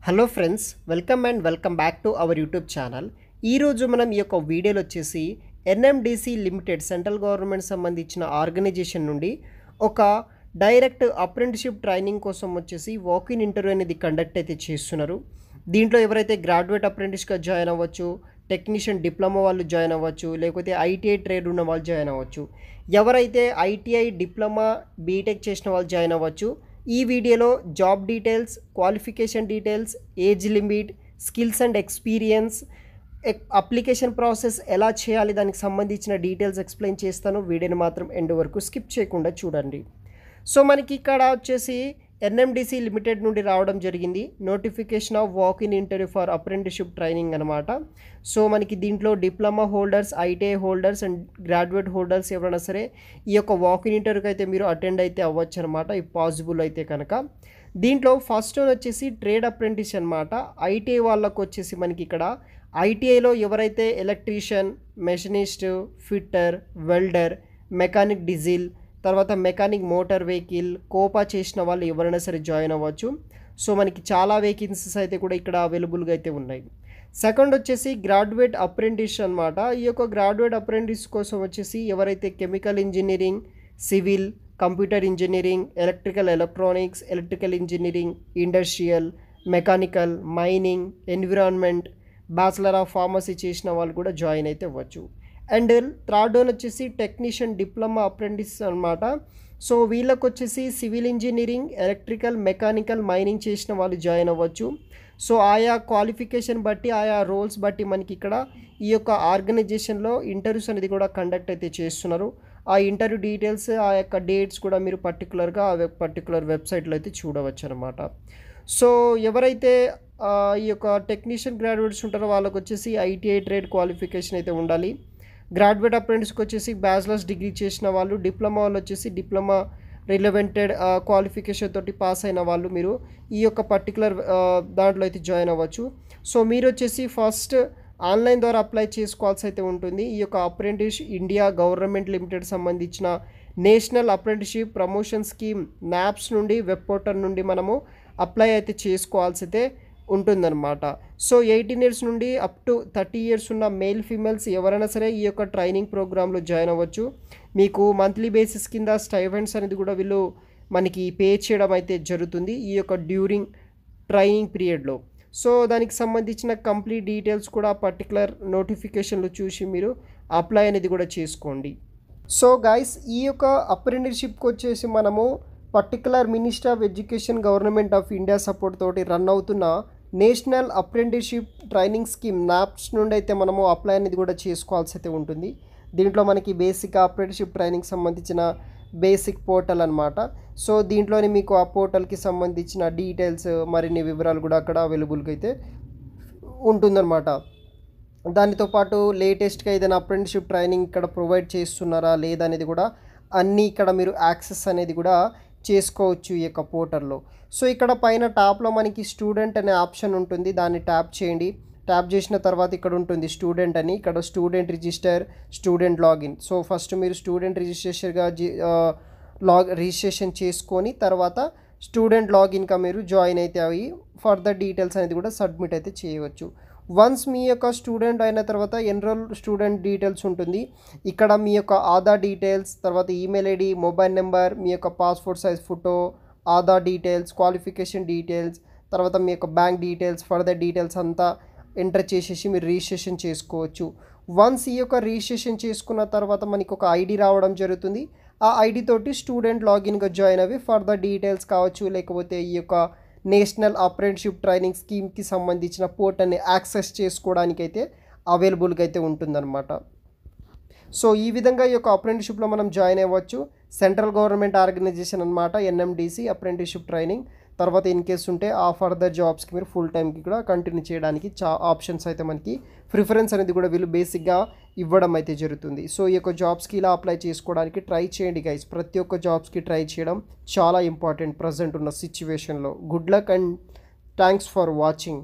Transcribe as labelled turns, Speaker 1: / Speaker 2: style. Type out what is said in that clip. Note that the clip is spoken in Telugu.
Speaker 1: Hello friends, welcome back to our YouTube channel. ఈరోజు మనం ఈ యొక్క వీడియోలో వచ్చేసి ఎన్ఎండిసి లిమిటెడ్ సెంట్రల్ గవర్నమెంట్ సంబంధించిన ఆర్గనైజేషన్ నుండి ఒక డైరెక్ట్ అప్రెంటిషిప్ ట్రైనింగ్ కోసం వచ్చేసి వాకిన్ ఇంటర్వ్యూ అనేది కండక్ట్ అయితే చేస్తున్నారు. దీంట్లో ఎవరైతే గ్రాడ్యుయేట్ అప్రెంటిస్గా జాయిన్ అవ్వచ్చు, టెక్నీషియన్ డిప్లొమా వాళ్ళు జాయిన్ అవ్వచ్చు, లేకపోతే ఐటీఐ ట్రేడ్ ఉన్న వాళ్ళు జాయిన్ అవ్వచ్చు. ఎవరైతే ఐటీఐ డిప్లొమా బీటెక్ చేసిన వాళ్ళు జాయిన్ అవ్వచ్చు. ఈ వీడియోలో job details, qualification details, age limit, skills and experience, application process ఎలా చేయాలి దానికి సంబంధించిన డీటెయిల్స్ ఎక్స్ప్లెయిన్ చేస్తాను. వీడియోని మాత్రం ఎండ్ వరకు స్కిప్ చేయకుండా చూడండి. సో మనకి ఇక్కడ వచ్చేసి ఎన్ఎండిసి లిమిటెడ్ నుండి రావడం జరిగింది notification off walk-in interview for apprenticeship training అనమాట. సో మనకి దీంట్లో diploma holders, ITI holders and graduate holders ఎవరైనా సరే ఈ యొక్క వాక్-ఇన్ ఇంటర్వ్యూకి అయితే మీరు అటెండ్ అయితే అవ్వచ్చు అనమాట, ఇఫ్ పాసిబుల్ అయితే కనుక. దీంట్లో ఫస్ట్ వచ్చేసి ట్రేడ్ అప్రెంటిస్ అనమాట. ఐటీఐ వాళ్ళకు వచ్చేసి మనకి ఇక్కడ ఐటీఐలో ఎవరైతే electrician, machinist, fitter, welder, mechanic diesel, తర్వాత మెకానిక్ మోటార్ వెహికల్, కోపా చేసిన వాళ్ళు ఎవరైనా సరే జాయిన్ అవ్వచ్చు. సో మనకి చాలా వేకెన్సీస్ అయితే కూడా ఇక్కడ అవైలబుల్గా అయితే ఉన్నాయి. సెకండ్ వచ్చేసి గ్రాడ్యుయేట్ అప్రెంటిస్ అనమాట. ఈ యొక్క గ్రాడ్యుయేట్ అప్రెంటిస్ కోసం వచ్చేసి ఎవరైతే chemical engineering, civil, computer engineering, electrical engineering, industrial, mechanical, mining, environment, bachelor of pharmacy చేసిన వాళ్ళు కూడా జాయిన్ అయితే అవ్వచ్చు. అండ్ థర్డ్ వన్ వచ్చేసి టెక్నీషియన్ డిప్లొమా అప్రెంటిస్ అనమాట. సో వీళ్ళకి వచ్చేసి civil engineering, electrical, mechanical, mining చేసిన వాళ్ళు జాయిన్ అవ్వచ్చు. సో ఆయా క్వాలిఫికేషన్ బట్టి, ఆయా రోల్స్ బట్టి మనకి ఇక్కడ ఈ యొక్క ఆర్గనైజేషన్లో ఇంటర్వ్యూస్ అనేది కూడా కండక్ట్ అయితే చేస్తున్నారు. ఆ ఇంటర్వ్యూ డీటెయిల్స్, ఆ యొక్క డేట్స్ కూడా మీరు పర్టికులర్గా ఆ పర్టికులర్ వెబ్సైట్లో అయితే చూడవచ్చు అనమాట. సో ఎవరైతే ఈ యొక్క టెక్నీషియన్ గ్రాడ్యుయేట్స్ ఉంటారో వాళ్ళకి వచ్చేసి ఐటీఐ ట్రేడ్ క్వాలిఫికేషన్ అయితే ఉండాలి. గ్రాడ్యుయేట్ అప్రెంటిస్కి వచ్చేసి బ్యాచిలర్స్ డిగ్రీ చేసిన వాళ్ళు, డిప్లొమా వాళ్ళు వచ్చేసి డిప్లొమా రిలవెంటెడ్ క్వాలిఫికేషన్ తోటి పాస్ అయిన వాళ్ళు మీరు ఈ యొక్క పర్టికులర్ దాంట్లో అయితే జాయిన్ అవ్వచ్చు. సో మీరు వచ్చేసి ఫస్ట్ ఆన్లైన్ ద్వారా అప్లై చేసుకోవాల్సి అయితే ఉంటుంది. ఈ యొక్క అప్రెంటిస్ ఇండియా గవర్నమెంట్ లిమిటెడ్ సంబంధించిన national apprenticeship promotion scheme naps నుండి, వెబ్ పోర్టల్ నుండి మనము అప్లై అయితే చేసుకోవాల్సి అయితే ఉంటుందన్నమాట. సో 18 ఇయర్స్ నుండి అప్ టు 30 ఇయర్స్ ఉన్న మేల్, ఫీమేల్స్ ఎవరైనా సరే ఈ యొక్క ట్రైనింగ్ ప్రోగ్రాంలో జాయిన్ అవ్వచ్చు. మీకు మంత్లీ బేసిస్ కింద స్టైఫండ్స్ అనేది కూడా వీళ్ళు మనకి పే చేయడం అయితే జరుగుతుంది ఈ యొక్క డ్యూరింగ్ ట్రైనింగ్ పీరియడ్లో. సో దానికి సంబంధించిన కంప్లీట్ డీటెయిల్స్ కూడా పర్టికులర్ నోటిఫికేషన్లు చూసి మీరు అప్లై అనేది కూడా చేసుకోండి. సో గైస్, ఈ యొక్క అప్రెంటిస్షిప్కి వచ్చేసి మనము particular minister of education, government of India support తోటి రన్ అవుతున్న national apprenticeship training scheme naps నుండి అయితే మనము అప్లై అనేది కూడా చేసుకోవాల్సి అయితే ఉంటుంది. దీంట్లో మనకి బేసిక్ అప్రెంటిస్షిప్ ట్రైనింగ్ సంబంధించిన బేసిక్ పోర్టల్ అనమాట. సో దీంట్లోనే మీకు ఆ పోర్టల్కి సంబంధించిన డీటెయిల్స్, మరిన్ని వివరాలు కూడా అక్కడ అవైలబుల్గా అయితే ఉంటుందన్నమాట. దానితో పాటు లేటెస్ట్గా ఏదైనా అప్రెంటిస్షిప్ ట్రైనింగ్ ఇక్కడ ప్రొవైడ్ చేస్తున్నారా లేదా అనేది కూడా అన్నీ ఇక్కడ మీరు యాక్సెస్ అనేది కూడా చేసుకోవచ్చు ఈ యొక్క పోర్టల్లో. సో ఇక్కడ పైన టాప్లో మనకి స్టూడెంట్ అనే ఆప్షన్ ఉంటుంది, దాన్ని ట్యాప్ చేయండి. ట్యాప్ చేసిన తర్వాత ఇక్కడ ఉంటుంది స్టూడెంట్ అని, ఇక్కడ student register, student login. So first మీరు స్టూడెంట్ రిజిస్ట్రేషన్గా రిజిస్ట్రేషన్ చేసుకొని తర్వాత స్టూడెంట్ లాగిన్గా మీరు జాయిన్ అయితే అవి ఫర్దర్ డీటెయిల్స్ అనేది కూడా సబ్మిట్ అయితే చేయవచ్చు. వన్స్ మీ యొక్క స్టూడెంట్ అయిన తర్వాత ఎన్రోల్ స్టూడెంట్ డీటెయిల్స్ ఉంటుంది. ఇక్కడ మీ యొక్క ఆధార్ డీటెయిల్స్, తర్వాత ఈమెయిల్ ఐడి, మొబైల్ నెంబర్, మీ యొక్క passport size photo, Aadhaar details, qualification details, తర్వాత మీ యొక్క బ్యాంక్ డీటెయిల్స్, ఫర్దర్ డీటెయిల్స్ అంతా ఎంటర్ చేసేసి మీరు రిజిస్ట్రేషన్ చేసుకోవచ్చు. వన్స్ ఈ యొక్క రిజిస్ట్రేషన్ చేసుకున్న తర్వాత మనకి ఒక ఐడి రావడం జరుగుతుంది. ఆ ఐడి తోటి స్టూడెంట్ లాగిన్గా జాయిన్ అవి ఫర్దర్ డీటెయిల్స్ కావచ్చు, లేకపోతే ఈ యొక్క నేషనల్ అప్రెంటిస్షిప్ ట్రైనింగ్ స్కీమ్కి సంబంధించిన పోర్టల్ని యాక్సెస్ చేసుకోవడానికి అయితే అవైలబుల్గా అయితే ఉంటుందన్నమాట. సో ఈ విధంగా ఈ యొక్క అప్రెంటిస్షిప్లో మనం జాయిన్ అవ్వచ్చు. సెంట్రల్ గవర్నమెంట్ ఆర్గనైజేషన్ అనమాట ఎన్ఎండిసి అప్రెంటిస్షిప్ ట్రైనింగ్. తర్వాత ఇన్ కేస్ ఉంటే ఆ ఫర్దర్ జాబ్స్కి మీరు ఫుల్ టైంకి కూడా కంటిన్యూ చేయడానికి ఆప్షన్స్ అయితే మనకి ప్రిఫరెన్స్ అనేది కూడా వీళ్ళు బేసిక్గా ఇవ్వడం అయితే జరుగుతుంది. సో ఈ యొక్క జాబ్స్కి ఇలా అప్లై చేసుకోవడానికి ట్రై చేయండి గైస్. ప్రతి ఒక్క జాబ్స్కి ట్రై చేయడం చాలా ఇంపార్టెంట్ ప్రజెంట్ ఉన్న సిచ్యువేషన్లో. Good luck and thanks for watching.